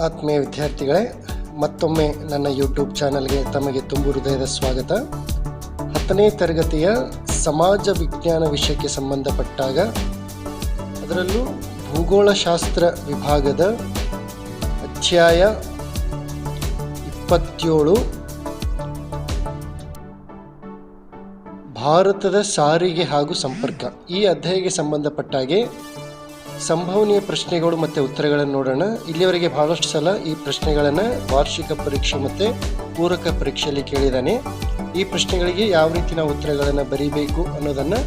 ಆತ್ಮೀಯ ವಿದ್ಯಾರ್ಥಿಗಳೇ, ಮತ್ತೊಮ್ಮೆ ನನ್ನ ಯೂಟ್ಯೂಬ್ ಚಾನಲ್ಗೆ ತಮಗೆ ತುಂಬು ಹೃದಯದ ಸ್ವಾಗತ. 10ನೇ ತರಗತಿಯ ಸಮಾಜ ವಿಜ್ಞಾನ ವಿಷಯಕ್ಕೆ ಸಂಬಂಧಪಟ್ಟಾಗ ಅದರಲ್ಲೂ ಭೂಗೋಳಶಾಸ್ತ್ರ ವಿಭಾಗದ ಅಧ್ಯಾಯ 27 ಭಾರತದ ಸಾರಿಗೆ ಹಾಗೂ ಸಂಪರ್ಕ, ಈ ಅಧ್ಯಾಯಕ್ಕೆ ಸಂಬಂಧಪಟ್ಟಾಗೆ ಸಂಭವನೀಯ ಪ್ರಶ್ನೆಗಳು ಮತ್ತು ಉತ್ತರಗಳನ್ನು ನೋಡೋಣ. ಇಲ್ಲಿವರೆಗೆ ಬಹಳಷ್ಟು ಸಲ ಈ ಪ್ರಶ್ನೆಗಳನ್ನು ವಾರ್ಷಿಕ ಪರೀಕ್ಷೆ ಮತ್ತು ಪೂರಕ ಪರೀಕ್ಷೆಯಲ್ಲಿ ಕೇಳಿದ್ದಾನೆ. ಈ ಪ್ರಶ್ನೆಗಳಿಗೆ ಯಾವ ರೀತಿ ನಾವು ಉತ್ತರಗಳನ್ನು ಬರೀಬೇಕು ಅನ್ನೋದನ್ನು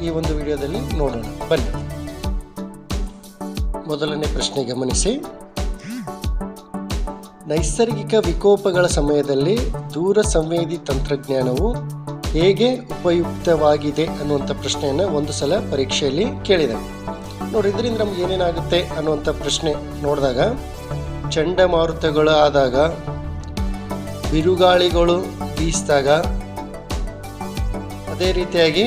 ಈ ಒಂದು ವಿಡಿಯೋದಲ್ಲಿ ನೋಡೋಣ. ಬನ್ನಿ. ಮೊದಲನೇ ಪ್ರಶ್ನೆ ಗಮನಿಸಿ. ನೈಸರ್ಗಿಕ ವಿಕೋಪಗಳ ಸಮಯದಲ್ಲಿ ದೂರ ಸಂವೇದಿ ತಂತ್ರಜ್ಞಾನವು ಹೇಗೆ ಉಪಯುಕ್ತವಾಗಿದೆ ಅನ್ನುವಂಥ ಪ್ರಶ್ನೆಯನ್ನು ಒಂದು ಸಲ ಪರೀಕ್ಷೆಯಲ್ಲಿ ಕೇಳಿದ್ದಾನೆ. ನೋಡಿ, ಇದರಿಂದ ನಮ್ಗೆ ಏನೇನಾಗುತ್ತೆ ಅನ್ನುವಂಥ ಪ್ರಶ್ನೆ ನೋಡಿದಾಗ, ಚಂಡಮಾರುತಗಳು ಆದಾಗ, ಬಿರುಗಾಳಿಗಳು ಬೀಸಿದಾಗ, ಅದೇ ರೀತಿಯಾಗಿ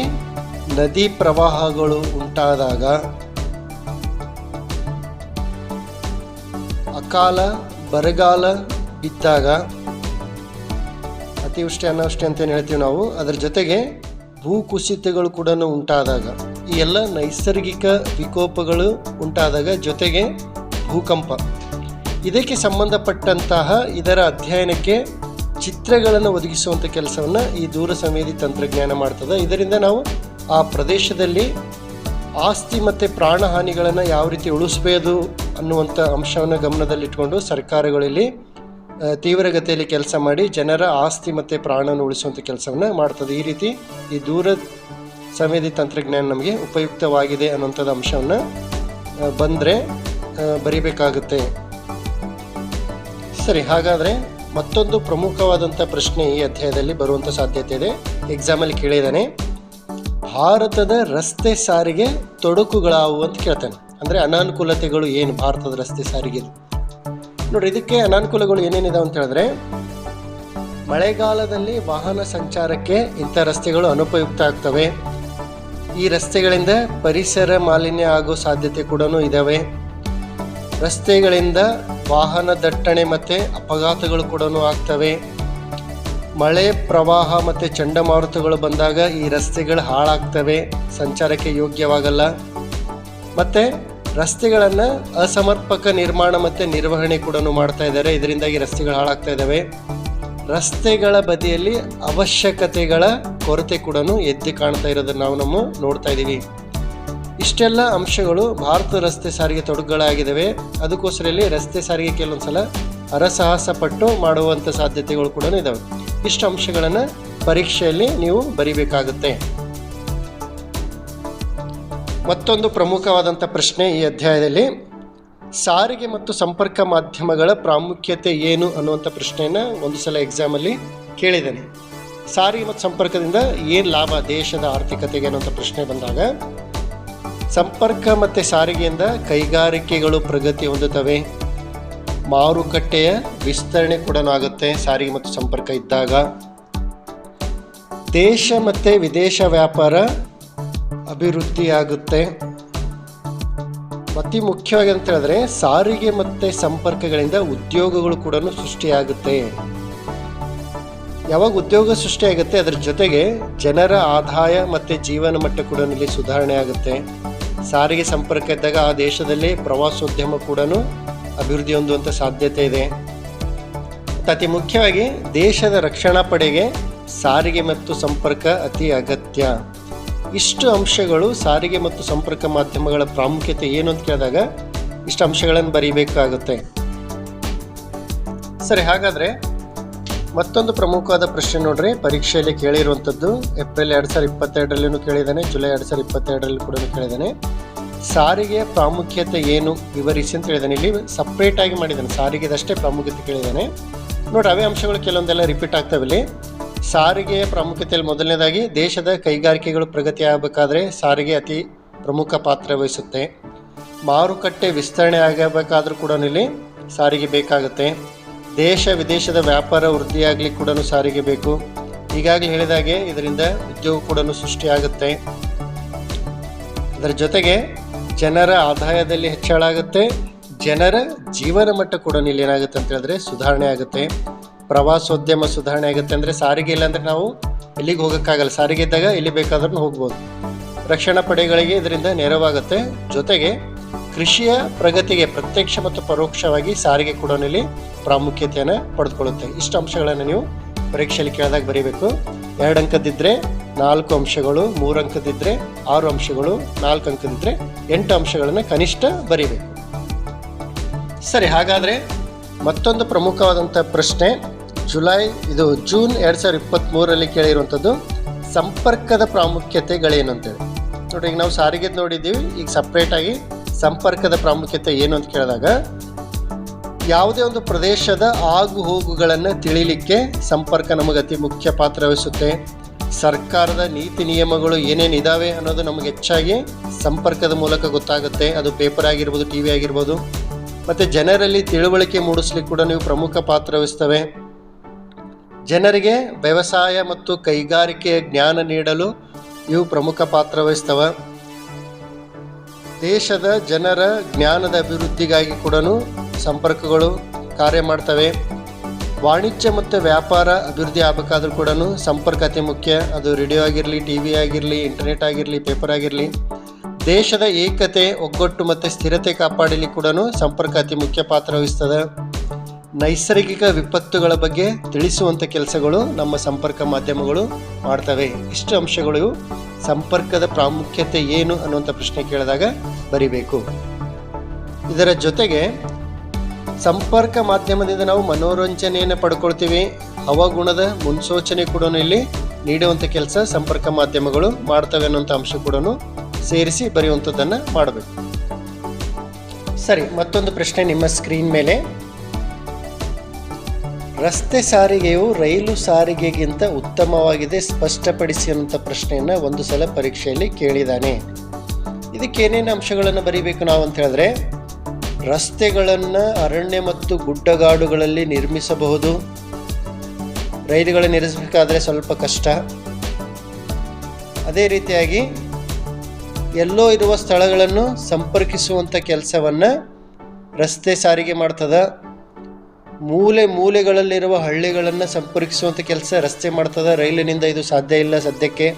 ನದಿ ಪ್ರವಾಹಗಳು ಉಂಟಾದಾಗ, ಅಕಾಲ ಬರಗಾಲ ಬಿದ್ದಾಗ, ಅತಿವೃಷ್ಟಿ ಅನಾವೃಷ್ಟಿ ಅಂತೇನು ಹೇಳ್ತೀವಿ ನಾವು, ಅದರ ಜೊತೆಗೆ ಭೂಕುಸಿತಗಳು ಕೂಡ ಉಂಟಾದಾಗ, ಈ ಎಲ್ಲ ನೈಸರ್ಗಿಕ ವಿಕೋಪಗಳು ಉಂಟಾದಾಗ, ಜೊತೆಗೆ ಭೂಕಂಪ, ಇದಕ್ಕೆ ಸಂಬಂಧಪಟ್ಟಂತಹ ಇದರ ಅಧ್ಯಯನಕ್ಕೆ ಚಿತ್ರಗಳನ್ನು ಒದಗಿಸುವಂಥ ಕೆಲಸವನ್ನು ಈ ದೂರ ಸಂವೇದಿ ತಂತ್ರಜ್ಞಾನ ಮಾಡ್ತದೆ. ಇದರಿಂದ ನಾವು ಆ ಪ್ರದೇಶದಲ್ಲಿ ಆಸ್ತಿ ಮತ್ತು ಪ್ರಾಣಹಾನಿಗಳನ್ನು ಯಾವ ರೀತಿ ಉಳಿಸಬಹುದು ಅನ್ನುವಂಥ ಅಂಶವನ್ನು ಗಮನದಲ್ಲಿಟ್ಕೊಂಡು ಸರ್ಕಾರಗಳಲ್ಲಿ ತೀವ್ರಗತಿಯಲ್ಲಿ ಕೆಲಸ ಮಾಡಿ ಜನರ ಆಸ್ತಿ ಮತ್ತು ಪ್ರಾಣವನ್ನು ಉಳಿಸುವಂಥ ಕೆಲಸವನ್ನು ಮಾಡ್ತದೆ. ಈ ರೀತಿ ಈ ದೂರ ಸಂವೇದಿ ತಂತ್ರಜ್ಞಾನ ನಮಗೆ ಉಪಯುಕ್ತವಾಗಿದೆ ಅನ್ನುವಂಥದ್ದು ಅಂಶವನ್ನು ಬಂದರೆ ಬರಿಬೇಕಾಗುತ್ತೆ. ಸರಿ, ಹಾಗಾದರೆ ಮತ್ತೊಂದು ಪ್ರಮುಖವಾದಂಥ ಪ್ರಶ್ನೆ ಈ ಅಧ್ಯಾಯದಲ್ಲಿ ಬರುವಂಥ ಸಾಧ್ಯತೆ ಇದೆ. ಎಕ್ಸಾಮಲ್ಲಿ ಕೇಳಿದ್ದಾನೆ, ಭಾರತದ ರಸ್ತೆ ಸಾರಿಗೆ ತೊಡಕುಗಳಾವು ಅಂತ ಕೇಳ್ತಾನೆ. ಅಂದರೆ ಅನಾನುಕೂಲತೆಗಳು ಏನು ಭಾರತದ ರಸ್ತೆ ಸಾರಿಗೆ. ನೋಡಿ, ಇದಕ್ಕೆ ಅನಾನುಕೂಲಗಳು ಏನೇನಿದಾವೆ ಅಂತ ಹೇಳಿದ್ರೆ, ಮಳೆಗಾಲದಲ್ಲಿ ವಾಹನ ಸಂಚಾರಕ್ಕೆ ಇಂಥ ರಸ್ತೆಗಳು ಅನುಪಯುಕ್ತ ಆಗ್ತವೆ. ಈ ರಸ್ತೆಗಳಿಂದ ಪರಿಸರ ಮಾಲಿನ್ಯ ಆಗೋ ಸಾಧ್ಯತೆ ಕೂಡ ಇದ್ದಾವೆ. ರಸ್ತೆಗಳಿಂದ ವಾಹನ ದಟ್ಟಣೆ ಮತ್ತು ಅಪಘಾತಗಳು ಕೂಡ ಆಗ್ತವೆ. ಮಳೆ ಪ್ರವಾಹ ಮತ್ತು ಚಂಡಮಾರುತಗಳು ಬಂದಾಗ ಈ ರಸ್ತೆಗಳು ಹಾಳಾಗ್ತವೆ, ಸಂಚಾರಕ್ಕೆ ಯೋಗ್ಯವಾಗಲ್ಲ. ಮತ್ತು ರಸ್ತೆಗಳನ್ನು ಅಸಮರ್ಪಕ ನಿರ್ಮಾಣ ಮತ್ತು ನಿರ್ವಹಣೆ ಕೂಡ ಮಾಡ್ತಾ ಇದ್ದಾರೆ. ಇದರಿಂದಾಗಿ ರಸ್ತೆಗಳು ಹಾಳಾಗ್ತಾ ಇದ್ದಾವೆ. ರಸ್ತೆಗಳ ಬದಿಯಲ್ಲಿ ಅವಶ್ಯಕತೆಗಳ ಕೊರತೆ ಕೂಡ ಎದ್ದು ಕಾಣ್ತಾ ಇರೋದನ್ನು ನಾವು ನೋಡ್ತಾ ಇದ್ದೀವಿ. ಇಷ್ಟೆಲ್ಲ ಅಂಶಗಳು ಭಾರತದ ರಸ್ತೆ ಸಾರಿಗೆ ತೊಡಕುಗಳಾಗಿದ್ದಾವೆ. ಅದಕ್ಕೋಸ್ಕರ ಇಲ್ಲಿ ರಸ್ತೆ ಸಾರಿಗೆ ಕೆಲವೊಂದು ಸಲ ಹರಸಾಹಸ ಪಟ್ಟು ಮಾಡುವಂಥ ಸಾಧ್ಯತೆಗಳು ಕೂಡ ಇದ್ದಾವೆ. ಇಷ್ಟು ಅಂಶಗಳನ್ನು ಪರೀಕ್ಷೆಯಲ್ಲಿ ನೀವು ಬರಿಬೇಕಾಗುತ್ತೆ. ಮತ್ತೊಂದು ಪ್ರಮುಖವಾದಂಥ ಪ್ರಶ್ನೆ ಈ ಅಧ್ಯಾಯದಲ್ಲಿ, ಸಾರಿಗೆ ಮತ್ತು ಸಂಪರ್ಕ ಮಾಧ್ಯಮಗಳ ಪ್ರಾಮುಖ್ಯತೆ ಏನು ಅನ್ನುವಂಥ ಪ್ರಶ್ನೆಯನ್ನು ಒಂದು ಸಲ ಎಕ್ಸಾಮಲ್ಲಿ ಕೇಳಿದ್ದೇನೆ. ಸಾರಿಗೆ ಮತ್ತು ಸಂಪರ್ಕದಿಂದ ಏನು ಲಾಭ ದೇಶದ ಆರ್ಥಿಕತೆಗೆ ಅನ್ನುವಂಥ ಪ್ರಶ್ನೆ ಬಂದಾಗ, ಸಂಪರ್ಕ ಮತ್ತು ಸಾರಿಗೆಯಿಂದ ಕೈಗಾರಿಕೆಗಳು ಪ್ರಗತಿ ಹೊಂದುತ್ತವೆ, ಮಾರುಕಟ್ಟೆಯ ವಿಸ್ತರಣೆ ಕೂಡ ಆಗುತ್ತೆ ಸಾರಿಗೆ ಮತ್ತು ಸಂಪರ್ಕ ಇದ್ದಾಗ, ದೇಶ ಮತ್ತು ವಿದೇಶ ವ್ಯಾಪಾರ ಅಭಿವೃದ್ಧಿಯಾಗುತ್ತೆ. ಅತಿ ಮುಖ್ಯವಾಗಿ ಅಂತ ಹೇಳಿದ್ರೆ, ಸಾರಿಗೆ ಮತ್ತು ಸಂಪರ್ಕಗಳಿಂದ ಉದ್ಯೋಗಗಳು ಕೂಡ ಸೃಷ್ಟಿಯಾಗುತ್ತೆ. ಯಾವಾಗ ಉದ್ಯೋಗ ಸೃಷ್ಟಿಯಾಗುತ್ತೆ, ಅದರ ಜೊತೆಗೆ ಜನರ ಆದಾಯ ಮತ್ತು ಜೀವನ ಮಟ್ಟ ಕೂಡ ಇಲ್ಲಿ ಸುಧಾರಣೆ ಆಗುತ್ತೆ. ಸಾರಿಗೆ ಸಂಪರ್ಕ ಇದ್ದಾಗ ಆ ದೇಶದಲ್ಲಿ ಪ್ರವಾಸೋದ್ಯಮ ಕೂಡ ಅಭಿವೃದ್ಧಿ ಹೊಂದುವಂಥ ಸಾಧ್ಯತೆ ಇದೆ. ಅತಿ ಮುಖ್ಯವಾಗಿ ದೇಶದ ರಕ್ಷಣಾ ಪಡೆಗೆ ಸಾರಿಗೆ ಮತ್ತು ಸಂಪರ್ಕ ಅತಿ ಅಗತ್ಯ. ಇಷ್ಟು ಅಂಶಗಳು ಸಾರಿಗೆ ಮತ್ತು ಸಂಪರ್ಕ ಮಾಧ್ಯಮಗಳ ಪ್ರಾಮುಖ್ಯತೆ ಏನು ಅಂತ ಕೇಳಿದಾಗ ಇಷ್ಟು ಅಂಶಗಳನ್ನು ಬರೀಬೇಕಾಗುತ್ತೆ. ಸರಿ, ಹಾಗಾದರೆ ಮತ್ತೊಂದು ಪ್ರಮುಖವಾದ ಪ್ರಶ್ನೆ ನೋಡ್ರಿ, ಪರೀಕ್ಷೆಯಲ್ಲಿ ಕೇಳಿರುವಂಥದ್ದು. ಏಪ್ರಿಲ್ 2022ರಲ್ಲೂ ಕೇಳಿದ್ದಾನೆ, ಜುಲೈ 2022ರಲ್ಲಿ ಕೂಡ ಕೇಳಿದ್ದಾನೆ. ಸಾರಿಗೆಯ ಪ್ರಾಮುಖ್ಯತೆ ಏನು ವಿವರಿಸಿ ಅಂತ ಹೇಳಿದ್ದಾನೆ. ಇಲ್ಲಿ ಸಪ್ರೇಟಾಗಿ ಮಾಡಿದ್ದಾನೆ, ಸಾರಿಗೆದಷ್ಟೇ ಪ್ರಾಮುಖ್ಯತೆ ಕೇಳಿದ್ದಾನೆ. ನೋಡಿ, ಅವೇ ಅಂಶಗಳು ಕೆಲವೊಂದೆಲ್ಲ ರಿಪೀಟ್ ಆಗ್ತವೆ ಇಲ್ಲಿ. ಸಾರಿಗೆಯ ಪ್ರಾಮುಖ್ಯತೆಯಲ್ಲಿ ಮೊದಲನೇದಾಗಿ, ದೇಶದ ಕೈಗಾರಿಕೆಗಳು ಪ್ರಗತಿ ಆಗಬೇಕಾದ್ರೆ ಸಾರಿಗೆ ಅತಿ ಪ್ರಮುಖ ಪಾತ್ರ ವಹಿಸುತ್ತೆ. ಮಾರುಕಟ್ಟೆ ವಿಸ್ತರಣೆ ಆಗಬೇಕಾದ್ರೂ ಕೂಡ ಇಲ್ಲಿ ಸಾರಿಗೆ ಬೇಕಾಗುತ್ತೆ. ದೇಶ ವಿದೇಶದ ವ್ಯಾಪಾರ ವೃದ್ಧಿಯಾಗಲಿಕ್ಕೆ ಕೂಡ ಸಾರಿಗೆ ಬೇಕು. ಈಗಾಗಲೇ ಹೇಳಿದಾಗೆ ಇದರಿಂದ ಉದ್ಯೋಗ ಕೂಡ ಸೃಷ್ಟಿಯಾಗುತ್ತೆ. ಅದರ ಜೊತೆಗೆ ಜನರ ಆದಾಯದಲ್ಲಿ ಹೆಚ್ಚಳ ಆಗುತ್ತೆ, ಜನರ ಜೀವನ ಮಟ್ಟ ಕೂಡ ಇಲ್ಲಿ ಏನಾಗುತ್ತೆ ಅಂತ ಹೇಳಿದ್ರೆ ಸುಧಾರಣೆ ಆಗುತ್ತೆ. ಪ್ರವಾಸೋದ್ಯಮ ಸುಧಾರಣೆ ಆಗುತ್ತೆ. ಅಂದರೆ ಸಾರಿಗೆ ಇಲ್ಲ ಅಂದರೆ ನಾವು ಎಲ್ಲಿಗೆ ಹೋಗೋಕ್ಕಾಗಲ್ಲ, ಸಾರಿಗೆ ಇದ್ದಾಗ ಎಲ್ಲಿ ಬೇಕಾದ್ರೂ ಹೋಗ್ಬೋದು. ರಕ್ಷಣಾ ಪಡೆಗಳಿಗೆ ಇದರಿಂದ ನೆರವಾಗುತ್ತೆ. ಜೊತೆಗೆ ಕೃಷಿಯ ಪ್ರಗತಿಗೆ ಪ್ರತ್ಯಕ್ಷ ಮತ್ತು ಪರೋಕ್ಷವಾಗಿ ಸಾರಿಗೆ ಕೂಡ ಇಲ್ಲಿ ಪ್ರಾಮುಖ್ಯತೆಯನ್ನು ಪಡೆದುಕೊಳ್ಳುತ್ತೆ. ಇಷ್ಟು ಅಂಶಗಳನ್ನು ನೀವು ಪರೀಕ್ಷೆಯಲ್ಲಿ ಕೇಳಿದಾಗ ಬರೀಬೇಕು. 2 ಅಂಕದಿದ್ದರೆ 4 ಅಂಶಗಳು, 3 ಅಂಕದಿದ್ದರೆ 6 ಅಂಶಗಳು, 4 ಅಂಕದಿದ್ದರೆ 8 ಅಂಶಗಳನ್ನು ಕನಿಷ್ಠ ಬರೀಬೇಕು. ಸರಿ, ಹಾಗಾದರೆ ಮತ್ತೊಂದು ಪ್ರಮುಖವಾದಂಥ ಪ್ರಶ್ನೆ ಜೂನ್ 2023ರಲ್ಲಿ ಕೇಳಿರುವಂಥದ್ದು ಸಂಪರ್ಕದ ಪ್ರಾಮುಖ್ಯತೆಗಳೇನು ಅಂತೇಳಿ. ನೋಡಿ, ಈಗ ನಾವು ಸಾರಿಗೆದು ನೋಡಿದ್ದೀವಿ. ಈಗ ಸಪ್ರೇಟಾಗಿ ಸಂಪರ್ಕದ ಪ್ರಾಮುಖ್ಯತೆ ಏನು ಅಂತ ಕೇಳಿದಾಗ, ಯಾವುದೇ ಒಂದು ಪ್ರದೇಶದ ಆಗು ಹೋಗುಗಳನ್ನು ತಿಳಿಲಿಕ್ಕೆ ಸಂಪರ್ಕ ನಮಗೆ ಅತಿ ಮುಖ್ಯ ಪಾತ್ರ ವಹಿಸುತ್ತೆ. ಸರ್ಕಾರದ ನೀತಿ ನಿಯಮಗಳು ಏನೇನು ಇದ್ದಾವೆ ಅನ್ನೋದು ನಮಗೆ ಹೆಚ್ಚಾಗಿ ಸಂಪರ್ಕದ ಮೂಲಕ ಗೊತ್ತಾಗುತ್ತೆ. ಅದು ಪೇಪರ್ ಆಗಿರ್ಬೋದು, ಟಿ ವಿ ಆಗಿರ್ಬೋದು. ಮತ್ತು ಜನರಲ್ಲಿ ತಿಳುವಳಿಕೆ ಮೂಡಿಸ್ಲಿಕ್ಕೆ ಕೂಡ ನೀವು ಪ್ರಮುಖ ಪಾತ್ರ ವಹಿಸ್ತವೆ. ಜನರಿಗೆ ವ್ಯವಸಾಯ ಮತ್ತು ಕೈಗಾರಿಕೆಯ ಜ್ಞಾನ ನೀಡಲು ಇವು ಪ್ರಮುಖ ಪಾತ್ರ ವಹಿಸ್ತವೆ. ದೇಶದ ಜನರ ಜ್ಞಾನದ ಅಭಿವೃದ್ಧಿಗಾಗಿ ಕೂಡ ಸಂಪರ್ಕಗಳು ಕಾರ್ಯ ಮಾಡ್ತವೆ. ವಾಣಿಜ್ಯ ಮತ್ತು ವ್ಯಾಪಾರ ಅಭಿವೃದ್ಧಿ ಆಗಬೇಕಾದ್ರೂ ಕೂಡ ಸಂಪರ್ಕ ಅತಿ ಮುಖ್ಯ. ಅದು ರೇಡಿಯೋ ಆಗಿರಲಿ, ಟಿ ವಿ ಆಗಿರಲಿ, ಇಂಟರ್ನೆಟ್ ಆಗಿರಲಿ, ಪೇಪರ್ ಆಗಿರಲಿ. ದೇಶದ ಏಕತೆ, ಒಗ್ಗಟ್ಟು ಮತ್ತು ಸ್ಥಿರತೆ ಕಾಪಾಡಲಿ ಕೂಡ ಸಂಪರ್ಕ ಅತಿ ಮುಖ್ಯ ಪಾತ್ರ ವಹಿಸ್ತದೆ. ನೈಸರ್ಗಿಕ ವಿಪತ್ತುಗಳ ಬಗ್ಗೆ ತಿಳಿಸುವಂಥ ಕೆಲಸಗಳು ನಮ್ಮ ಸಂಪರ್ಕ ಮಾಧ್ಯಮಗಳು ಮಾಡ್ತವೆ. ಇಷ್ಟು ಅಂಶಗಳು ಸಂಪರ್ಕದ ಪ್ರಾಮುಖ್ಯತೆ ಏನು ಅನ್ನುವಂಥ ಪ್ರಶ್ನೆ ಕೇಳಿದಾಗ ಬರಿಬೇಕು. ಇದರ ಜೊತೆಗೆ ಸಂಪರ್ಕ ಮಾಧ್ಯಮದಿಂದ ನಾವು ಮನೋರಂಜನೆಯನ್ನು ಪಡ್ಕೊಳ್ತೀವಿ. ಹವಾಗುಣದ ಮುನ್ಸೂಚನೆ ಕೂಡ ಇಲ್ಲಿ ನೀಡುವಂಥ ಕೆಲಸ ಸಂಪರ್ಕ ಮಾಧ್ಯಮಗಳು ಮಾಡ್ತವೆ ಅನ್ನುವಂಥ ಅಂಶ ಕೂಡ ಸೇರಿಸಿ ಬರೆಯುವಂಥದ್ದನ್ನು ಮಾಡಬೇಕು. ಸರಿ, ಮತ್ತೊಂದು ಪ್ರಶ್ನೆ ನಿಮ್ಮ ಸ್ಕ್ರೀನ್ ಮೇಲೆ. ರಸ್ತೆ ಸಾರಿಗೆಯು ರೈಲು ಸಾರಿಗೆಗಿಂತ ಉತ್ತಮವಾಗಿದೆ, ಸ್ಪಷ್ಟಪಡಿಸಿ ಅನ್ನುವಂಥ ಪ್ರಶ್ನೆಯನ್ನು ಒಂದು ಸಲ ಪರೀಕ್ಷೆಯಲ್ಲಿ ಕೇಳಿದ್ದಾನೆ. ಇದಕ್ಕೇನೇನು ಅಂಶಗಳನ್ನು ಬರೀಬೇಕು ನಾವು ಅಂತ ಹೇಳಿದ್ರೆ, ರಸ್ತೆಗಳನ್ನು ಅರಣ್ಯ ಮತ್ತು ಗುಡ್ಡಗಾಡುಗಳಲ್ಲಿ ನಿರ್ಮಿಸಬಹುದು. ರೈಲುಗಳನ್ನು ನಿರ್ಮಿಸಬೇಕಾದ್ರೆ ಸ್ವಲ್ಪ ಕಷ್ಟ. ಅದೇ ರೀತಿಯಾಗಿ ಎಲ್ಲೋ ಇರುವ ಸ್ಥಳಗಳನ್ನು ಸಂಪರ್ಕಿಸುವಂಥ ಕೆಲಸವನ್ನು ರಸ್ತೆ ಸಾರಿಗೆ ಮಾಡ್ತದೆ. ಮೂಲೆಗಳಲ್ಲಿರುವ ಹಳ್ಳಿಗಳನ್ನು ಸಂಪರ್ಕಿಸುವಂಥ ಕೆಲಸ ರಸ್ತೆ ಮಾಡ್ತದೆ. ರೈಲಿನಿಂದ ಇದು ಸಾಧ್ಯ ಇಲ್ಲ ಸದ್ಯಕ್ಕೆ.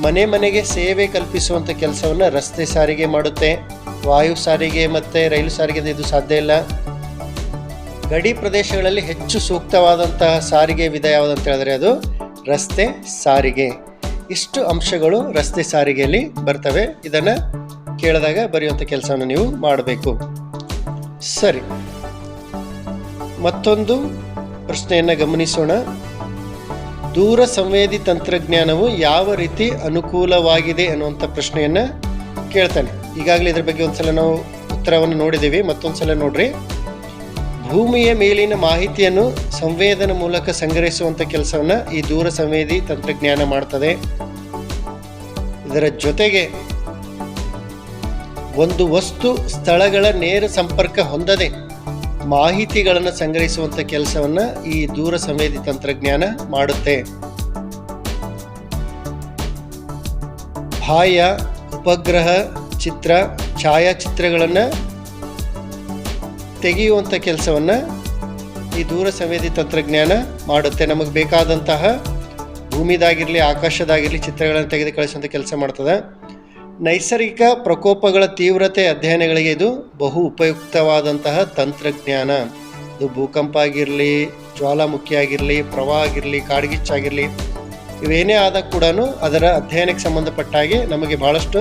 ಮನೆಗೆ ಸೇವೆ ಕಲ್ಪಿಸುವಂಥ ಕೆಲಸವನ್ನು ರಸ್ತೆ ಸಾರಿಗೆ ಮಾಡುತ್ತೆ. ವಾಯು ಸಾರಿಗೆ ಮತ್ತು ರೈಲು ಸಾರಿಗೆಯಿಂದ ಇದು ಸಾಧ್ಯ ಇಲ್ಲ. ಗಡಿ ಪ್ರದೇಶಗಳಲ್ಲಿ ಹೆಚ್ಚು ಸೂಕ್ತವಾದಂತಹ ಸಾರಿಗೆ ವಿಧ ಯಾವುದಂತ ಹೇಳಿದ್ರೆ ಅದು ರಸ್ತೆ ಸಾರಿಗೆ. ಇಷ್ಟು ಅಂಶಗಳು ರಸ್ತೆ ಸಾರಿಗೆಯಲ್ಲಿ ಬರ್ತವೆ. ಇದನ್ನು ಕೇಳಿದಾಗ ಬರೆಯುವಂಥ ಕೆಲಸವನ್ನು ನೀವು ಮಾಡಬೇಕು. ಸರಿ, ಮತ್ತೊಂದು ಪ್ರಶ್ನೆಯನ್ನು ಗಮನಿಸೋಣ. ದೂರ ಸಂವೇದಿ ತಂತ್ರಜ್ಞಾನವು ಯಾವ ರೀತಿ ಅನುಕೂಲವಾಗಿದೆ ಅನ್ನುವಂಥ ಪ್ರಶ್ನೆಯನ್ನು ಕೇಳ್ತಾನೆ. ಈಗಾಗಲೇ ಇದರ ಬಗ್ಗೆ ಒಂದ್ಸಲ ನಾವು ಉತ್ತರವನ್ನು ನೋಡಿದ್ದೀವಿ. ಮತ್ತೊಂದು ಸಲ ನೋಡ್ರಿ. ಭೂಮಿಯ ಮೇಲಿನ ಮಾಹಿತಿಯನ್ನು ಸಂವೇದನ ಮೂಲಕ ಸಂಗ್ರಹಿಸುವಂಥ ಕೆಲಸವನ್ನು ಈ ದೂರ ಸಂವೇದಿ ತಂತ್ರಜ್ಞಾನ ಮಾಡ್ತದೆ. ಇದರ ಜೊತೆಗೆ ಒಂದು ವಸ್ತು ಸ್ಥಳಗಳ ನೇರ ಸಂಪರ್ಕ ಹೊಂದದೆ ಮಾಹಿತಿಗಳನ್ನು ಸಂಗ್ರಹಿಸುವಂಥ ಕೆಲಸವನ್ನು ಈ ದೂರ ಸಂವೇದಿ ತಂತ್ರಜ್ಞಾನ ಮಾಡುತ್ತೆ. ಬಾಹ್ಯ ಉಪಗ್ರಹ ಚಿತ್ರ, ಛಾಯಾಚಿತ್ರಗಳನ್ನು ತೆಗೆಯುವಂಥ ಕೆಲಸವನ್ನು ಈ ದೂರ ಸಂವೇದಿ ತಂತ್ರಜ್ಞಾನ ಮಾಡುತ್ತೆ. ನಮಗೆ ಬೇಕಾದಂತಹ ಭೂಮಿದಾಗಿರಲಿ, ಆಕಾಶದಾಗಿರಲಿ ಚಿತ್ರಗಳನ್ನು ತೆಗೆದು ಕಳಿಸುವಂಥ ಕೆಲಸ ಮಾಡ್ತದೆ. ನೈಸರ್ಗಿಕ ಪ್ರಕೋಪಗಳ ತೀವ್ರತೆ ಅಧ್ಯಯನಗಳಿಗೆ ಇದು ಬಹು ಉಪಯುಕ್ತವಾದಂತಹ ತಂತ್ರಜ್ಞಾನ. ಇದು ಭೂಕಂಪ ಆಗಿರಲಿ, ಜ್ವಾಲಾಮುಖಿ ಆಗಿರಲಿ, ಪ್ರವಾಹ ಆಗಿರಲಿ, ಕಾಡ್ಗಿಚ್ಚಾಗಿರಲಿ, ಇವೇನೇ ಆದಾಗ ಕೂಡ ಅದರ ಅಧ್ಯಯನಕ್ಕೆ ಸಂಬಂಧಪಟ್ಟ ಹಾಗೆ ನಮಗೆ ಭಾಳಷ್ಟು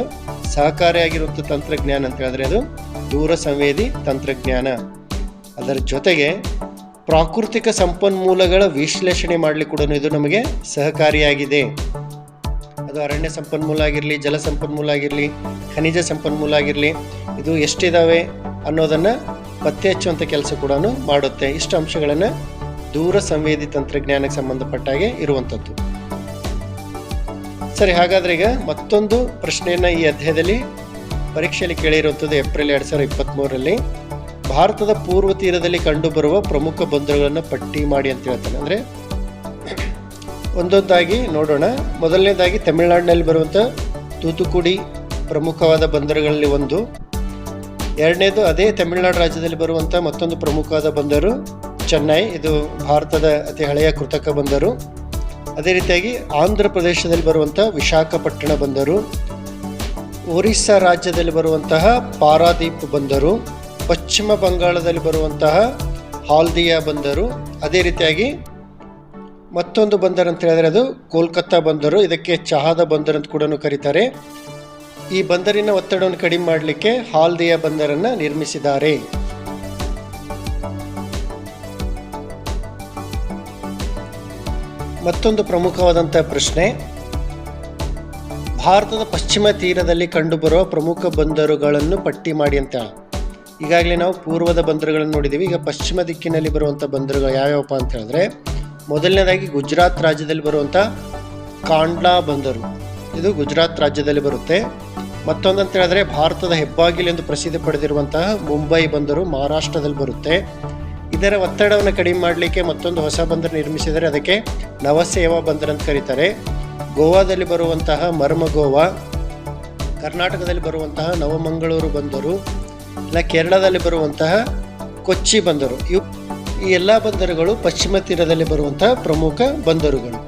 ಸಹಕಾರಿಯಾಗಿರುವಂಥ ತಂತ್ರಜ್ಞಾನ ಅಂತ ಹೇಳಿದ್ರೆ ಅದು ದೂರ ಸಂವೇದಿ ತಂತ್ರಜ್ಞಾನ. ಅದರ ಜೊತೆಗೆ ಪ್ರಾಕೃತಿಕ ಸಂಪನ್ಮೂಲಗಳ ವಿಶ್ಲೇಷಣೆ ಮಾಡಲಿಕ್ಕೆ ಕೂಡ ಇದು ನಮಗೆ ಸಹಕಾರಿಯಾಗಿದೆ. ಅದು ಅರಣ್ಯ ಸಂಪನ್ಮೂಲ ಆಗಿರಲಿ, ಜಲ ಸಂಪನ್ಮೂಲ ಆಗಿರಲಿ, ಖನಿಜ ಸಂಪನ್ಮೂಲ ಆಗಿರಲಿ, ಇದು ಎಷ್ಟಿದ್ದಾವೆ ಅನ್ನೋದನ್ನು ಪತ್ತೆ ಹಚ್ಚುವಂಥ ಕೆಲಸ ಕೂಡ ಮಾಡುತ್ತೆ. ಇಷ್ಟು ಅಂಶಗಳನ್ನು ದೂರ ಸಂವೇದಿ ತಂತ್ರಜ್ಞಾನಕ್ಕೆ ಸಂಬಂಧಪಟ್ಟ ಹಾಗೆ ಇರುವಂಥದ್ದು. ಸರಿ, ಹಾಗಾದರೆ ಈಗ ಮತ್ತೊಂದು ಪ್ರಶ್ನೆಯನ್ನು ಈ ಅಧ್ಯಾಯದಲ್ಲಿ ಪರೀಕ್ಷೆಯಲ್ಲಿ ಕೇಳಿರುವಂಥದ್ದು ಏಪ್ರಿಲ್ 2023ರಲ್ಲಿ. ಭಾರತದ ಪೂರ್ವ ತೀರದಲ್ಲಿ ಕಂಡುಬರುವ ಪ್ರಮುಖ ಬಂದರುಗಳನ್ನು ಪಟ್ಟಿ ಮಾಡಿ ಅಂತ ಹೇಳ್ತಾನೆ. ಅಂದರೆ ಒಂದೊಂದಾಗಿ ನೋಡೋಣ. ಮೊದಲನೇದಾಗಿ ತಮಿಳುನಾಡಿನಲ್ಲಿ ಬರುವಂಥ ತೂತುಕುಡಿ ಪ್ರಮುಖವಾದ ಬಂದರುಗಳಲ್ಲಿ ಒಂದು. ಎರಡನೇದು ಅದೇ ತಮಿಳುನಾಡು ರಾಜ್ಯದಲ್ಲಿ ಬರುವಂಥ ಮತ್ತೊಂದು ಪ್ರಮುಖವಾದ ಬಂದರು ಚೆನ್ನೈ, ಇದು ಭಾರತದ ಅತಿ ಹಳೆಯ ಕೃತಕ ಬಂದರು. ಅದೇ ರೀತಿಯಾಗಿ ಆಂಧ್ರ ಪ್ರದೇಶದಲ್ಲಿ ಬರುವಂಥ ವಿಶಾಖಪಟ್ಟಣ ಬಂದರು, ಒರಿಸ್ಸಾ ರಾಜ್ಯದಲ್ಲಿ ಬರುವಂತಹ ಪಾರಾದೀಪ್ ಬಂದರು, ಪಶ್ಚಿಮ ಬಂಗಾಳದಲ್ಲಿ ಬರುವಂತಹ ಹಾಲ್ದಿಯಾ ಬಂದರು. ಅದೇ ರೀತಿಯಾಗಿ ಮತ್ತೊಂದು ಬಂದರು ಅಂತ ಹೇಳಿದ್ರೆ ಅದು ಕೋಲ್ಕತ್ತಾ ಬಂದರು, ಇದಕ್ಕೆ ಚಹಾದ ಬಂದರು ಅಂತ ಕೂಡ ಕರೀತಾರೆ. ಈ ಬಂದರಿನ ಒತ್ತಡವನ್ನು ಕಡಿಮೆ ಮಾಡಲಿಕ್ಕೆ ಹಾಲ್ದಿಯಾ ಬಂದರನ್ನು ನಿರ್ಮಿಸಿದ್ದಾರೆ. ಮತ್ತೊಂದು ಪ್ರಮುಖವಾದಂಥ ಪ್ರಶ್ನೆ, ಭಾರತದ ಪಶ್ಚಿಮ ತೀರದಲ್ಲಿ ಕಂಡುಬರುವ ಪ್ರಮುಖ ಬಂದರುಗಳನ್ನು ಪಟ್ಟಿ ಮಾಡಿ ಅಂತ. ಈಗಾಗಲೇ ನಾವು ಪೂರ್ವದ ಬಂದರುಗಳನ್ನು ನೋಡಿದ್ದೀವಿ. ಈಗ ಪಶ್ಚಿಮ ದಿಕ್ಕಿನಲ್ಲಿ ಬರುವಂಥ ಬಂದರುಗಳು ಯಾವ್ಯಾವಪ್ಪ ಅಂತ ಹೇಳಿದ್ರೆ, ಮೊದಲನೇದಾಗಿ ಗುಜರಾತ್ ರಾಜ್ಯದಲ್ಲಿ ಬರುವಂಥ ಕಾಂಡ್ಲಾ ಬಂದರು, ಇದು ಗುಜರಾತ್ ರಾಜ್ಯದಲ್ಲಿ ಬರುತ್ತೆ. ಮತ್ತೊಂದು ಅಂತ ಹೇಳಿದ್ರೆ ಭಾರತದ ಹೆಬ್ಬಾಗಿಲು ಎಂದು ಪ್ರಸಿದ್ಧಿ ಪಡೆದಿರುವಂತಹ ಮುಂಬೈ ಬಂದರು ಮಹಾರಾಷ್ಟ್ರದಲ್ಲಿ ಬರುತ್ತೆ. ಇದರ ಒತ್ತಡವನ್ನು ಕಡಿಮೆ ಮಾಡಲಿಕ್ಕೆ ಮತ್ತೊಂದು ಹೊಸ ಬಂದರು ನಿರ್ಮಿಸಿದರೆ ಅದಕ್ಕೆ ನವಸೇವಾ ಬಂದರು ಅಂತ ಕರೀತಾರೆ. ಗೋವಾದಲ್ಲಿ ಬರುವಂತಹ ಮರ್ಮಗೋವಾ, ಕರ್ನಾಟಕದಲ್ಲಿ ಬರುವಂತಹ ನವಮಂಗಳೂರು ಬಂದರು, ಇಲ್ಲ ಕೇರಳದಲ್ಲಿ ಬರುವಂತಹ ಕೊಚ್ಚಿ ಬಂದರು. ಈ ಎಲ್ಲ ಬಂದರುಗಳು ಪಶ್ಚಿಮ ತೀರದಲ್ಲಿ ಬರುವಂತಹ ಪ್ರಮುಖ ಬಂದರುಗಳು.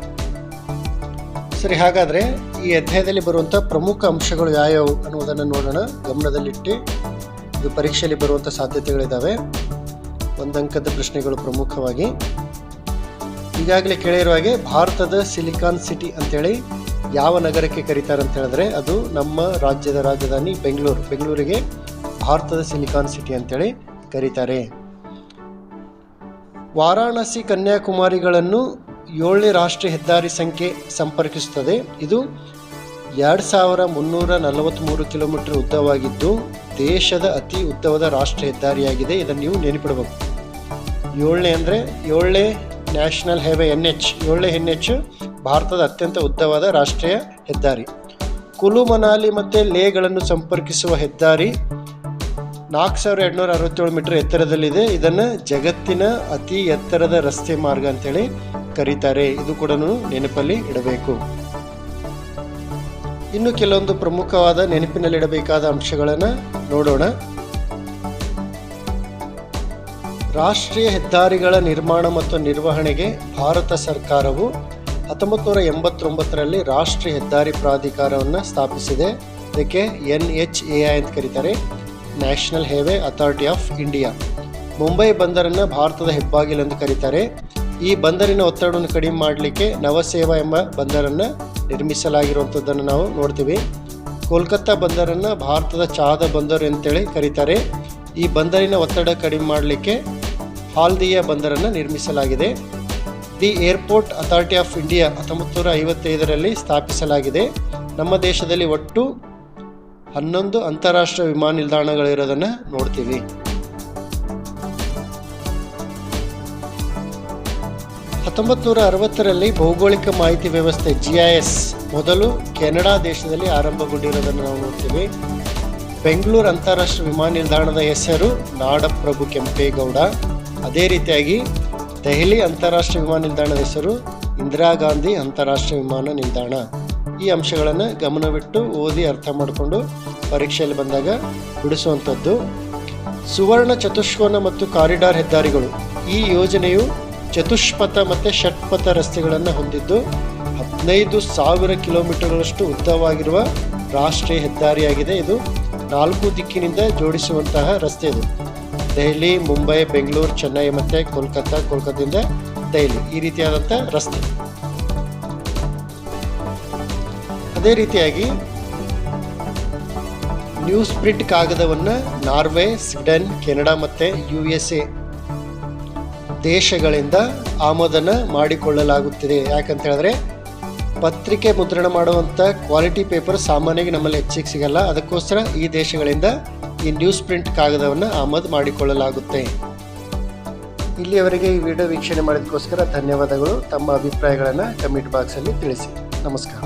ಸರಿ, ಹಾಗಾದರೆ ಈ ಅಧ್ಯಾಯದಲ್ಲಿ ಬರುವಂಥ ಪ್ರಮುಖ ಅಂಶಗಳು ಯಾವ್ಯಾವು ಅನ್ನೋದನ್ನು ನೋಡೋಣ. ಗಮನದಲ್ಲಿಟ್ಟು, ಇದು ಪರೀಕ್ಷೆಯಲ್ಲಿ ಬರುವಂಥ ಸಾಧ್ಯತೆಗಳಿದ್ದಾವೆ. ಒಂದಂಕದ ಪ್ರಶ್ನೆಗಳು ಪ್ರಮುಖವಾಗಿ. ಈಗಾಗಲೇ ಕೇಳಿರುವ ಹಾಗೆ ಭಾರತದ ಸಿಲಿಕಾನ್ ಸಿಟಿ ಅಂತೇಳಿ ಯಾವ ನಗರಕ್ಕೆ ಕರೀತಾರೆ ಅಂತ ಹೇಳಿದ್ರೆ ಅದು ನಮ್ಮ ರಾಜ್ಯದ ರಾಜಧಾನಿ ಬೆಂಗಳೂರು. ಬೆಂಗಳೂರಿಗೆ ಭಾರತದ ಸಿಲಿಕಾನ್ ಸಿಟಿ ಅಂತೇಳಿ ಕರೀತಾರೆ. ವಾರಾಣಸಿ ಕನ್ಯಾಕುಮಾರಿಗಳನ್ನು 7ನೇ ರಾಷ್ಟ್ರೀಯ ಹೆದ್ದಾರಿ ಸಂಖ್ಯೆ ಸಂಪರ್ಕಿಸುತ್ತದೆ. ಇದು 2343 ಕಿಲೋಮೀಟರ್ ಉದ್ದವಾಗಿದ್ದು ದೇಶದ ಅತಿ ಉದ್ದವಾದ ರಾಷ್ಟ್ರೀಯ ಹೆದ್ದಾರಿಯಾಗಿದೆ. ಇದನ್ನು ನೀವು ನೆನಪಿಡಬೇಕು. 7ನೇ ಅಂದರೆ 7ನೇ ನ್ಯಾಷನಲ್ ಹೈವೇ NH, 7ನೇ NH ಭಾರತದ ಅತ್ಯಂತ ಉದ್ದವಾದ ರಾಷ್ಟ್ರೀಯ ಹೆದ್ದಾರಿ. ಕುಲು ಮನಾಲಿ ಮತ್ತು ಲೇಗಳನ್ನು ಸಂಪರ್ಕಿಸುವ ಹೆದ್ದಾರಿ 4267 ಮೀಟರ್ ಎತ್ತರದಲ್ಲಿದೆ. ಇದನ್ನು ಜಗತ್ತಿನ ಅತಿ ಎತ್ತರದ ರಸ್ತೆ ಮಾರ್ಗ ಅಂತೇಳಿ ಕರೀತಾರೆ. ಇದು ಕೂಡ ನೆನಪಲ್ಲಿ ಇಡಬೇಕು. ಇನ್ನು ಕೆಲವೊಂದು ಪ್ರಮುಖವಾದ ನೆನಪಿನಲ್ಲಿಡಬೇಕಾದ ಅಂಶಗಳನ್ನು ನೋಡೋಣ. ರಾಷ್ಟ್ರೀಯ ಹೆದ್ದಾರಿಗಳ ನಿರ್ಮಾಣ ಮತ್ತು ನಿರ್ವಹಣೆಗೆ ಭಾರತ ಸರ್ಕಾರವು 1989ರಲ್ಲಿ ರಾಷ್ಟ್ರೀಯ ಹೆದ್ದಾರಿ ಪ್ರಾಧಿಕಾರವನ್ನು ಸ್ಥಾಪಿಸಿದೆ. ಇದಕ್ಕೆ NHAI ಅಂತ ಕರೀತಾರೆ, national highway authority of India. Mumbai ಬಂದರನ್ನು ಭಾರತದ ಹೆಬ್ಬಾಗಿಲು ಎಂದು ಕರೀತಾರೆ. ಈ ಬಂದರಿನ ಒತ್ತಡವನ್ನು ಕಡಿಮೆ ಮಾಡಲಿಕ್ಕೆ ನವಸೇವಾ ಎಂಬ ಬಂದರನ್ನು ನಿರ್ಮಿಸಲಾಗಿರುವಂಥದ್ದನ್ನು ನಾವು ನೋಡ್ತೀವಿ. ಕೋಲ್ಕತ್ತಾ ಬಂದರನ್ನು ಭಾರತದ ಚಹಾದ ಬಂದರು ಅಂತೇಳಿ ಕರೀತಾರೆ. ಈ ಬಂದರಿನ ಒತ್ತಡ ಕಡಿಮೆ ಮಾಡಲಿಕ್ಕೆ ಹಾಲ್ದಿಯಾ ಬಂದರನ್ನು ನಿರ್ಮಿಸಲಾಗಿದೆ. The airport authority of India 1955ರಲ್ಲಿ ಸ್ಥಾಪಿಸಲಾಗಿದೆ. ನಮ್ಮ ದೇಶದಲ್ಲಿ ಒಟ್ಟು 11 ಅಂತಾರಾಷ್ಟ್ರೀಯ ವಿಮಾನ ನಿಲ್ದಾಣಗಳಿರೋದನ್ನು ನೋಡ್ತೀವಿ. 1960ರಲ್ಲಿ ಭೌಗೋಳಿಕ ಮಾಹಿತಿ ವ್ಯವಸ್ಥೆ GIS ಮೊದಲು ಕೆನಡಾ ದೇಶದಲ್ಲಿ ಆರಂಭಗೊಂಡಿರೋದನ್ನು ನಾವು ನೋಡ್ತೀವಿ. ಬೆಂಗಳೂರು ಅಂತಾರಾಷ್ಟ್ರೀಯ ವಿಮಾನ ನಿಲ್ದಾಣದ ಹೆಸರು ನಾಡಪ್ರಭು ಕೆಂಪೇಗೌಡ. ಅದೇ ರೀತಿಯಾಗಿ ದೆಹಲಿ ಅಂತಾರಾಷ್ಟ್ರೀಯ ವಿಮಾನ ನಿಲ್ದಾಣದ ಹೆಸರು ಇಂದಿರಾ ಗಾಂಧಿ ಅಂತಾರಾಷ್ಟ್ರೀಯ ವಿಮಾನ ನಿಲ್ದಾಣ. ಈ ಅಂಶಗಳನ್ನು ಗಮನವಿಟ್ಟು ಓದಿ ಅರ್ಥ ಮಾಡಿಕೊಂಡು ಪರೀಕ್ಷೆಯಲ್ಲಿ ಬಂದಾಗ ಬಿಡಿಸುವಂಥದ್ದು. ಸುವರ್ಣ ಚತುಷ್ಕೋನ ಮತ್ತು ಕಾರಿಡಾರ್ ಹೆದ್ದಾರಿಗಳು. ಈ ಯೋಜನೆಯು ಚತುಷ್ಪಥ ಮತ್ತು ಷಟ್ಪಥ ರಸ್ತೆಗಳನ್ನು ಹೊಂದಿದ್ದು 15,000 ಕಿಲೋಮೀಟರ್ಗಳಷ್ಟು ಉದ್ದವಾಗಿರುವ ರಾಷ್ಟ್ರೀಯ ಹೆದ್ದಾರಿಯಾಗಿದೆ. ಇದು 4 ದಿಕ್ಕಿನಿಂದ ಜೋಡಿಸುವಂತಹ ರಸ್ತೆ. ಇದು ದೆಹಲಿ, ಮುಂಬೈ, ಬೆಂಗಳೂರು, ಚೆನ್ನೈ ಮತ್ತು ಕೋಲ್ಕತ್ತಾದಿಂದ ದೆಹಲಿ, ಈ ರೀತಿಯಾದಂಥ ರಸ್ತೆ. ಅದೇ ರೀತಿಯಾಗಿ ನ್ಯೂಸ್ ಪ್ರಿಂಟ್ ಕಾಗದವನ್ನು ನಾರ್ವೆ, ಸ್ವೀಡನ್, ಕೆನಡಾ ಮತ್ತು USA ದೇಶಗಳಿಂದ ಆಮದನ್ನು ಮಾಡಿಕೊಳ್ಳಲಾಗುತ್ತಿದೆ. ಯಾಕಂತ ಹೇಳಿದ್ರೆ ಪತ್ರಿಕೆ ಮುದ್ರಣ ಮಾಡುವಂಥ ಕ್ವಾಲಿಟಿ ಪೇಪರ್ ಸಾಮಾನ್ಯವಾಗಿ ನಮ್ಮಲ್ಲಿ ಹೆಚ್ಚಿಗೆ ಸಿಗಲ್ಲ. ಅದಕ್ಕೋಸ್ಕರ ಈ ದೇಶಗಳಿಂದ ಈ ನ್ಯೂಸ್ ಪ್ರಿಂಟ್ ಕಾಗದವನ್ನು ಆಮದು ಮಾಡಿಕೊಳ್ಳಲಾಗುತ್ತೆ. ಇಲ್ಲಿಯವರೆಗೆ ಈ ವಿಡಿಯೋ ವೀಕ್ಷಣೆ ಮಾಡೋದಕ್ಕೋಸ್ಕರ ಧನ್ಯವಾದಗಳು. ತಮ್ಮ ಅಭಿಪ್ರಾಯಗಳನ್ನು ಕಮೆಂಟ್ ಬಾಕ್ಸಲ್ಲಿ ತಿಳಿಸಿ. ನಮಸ್ಕಾರ.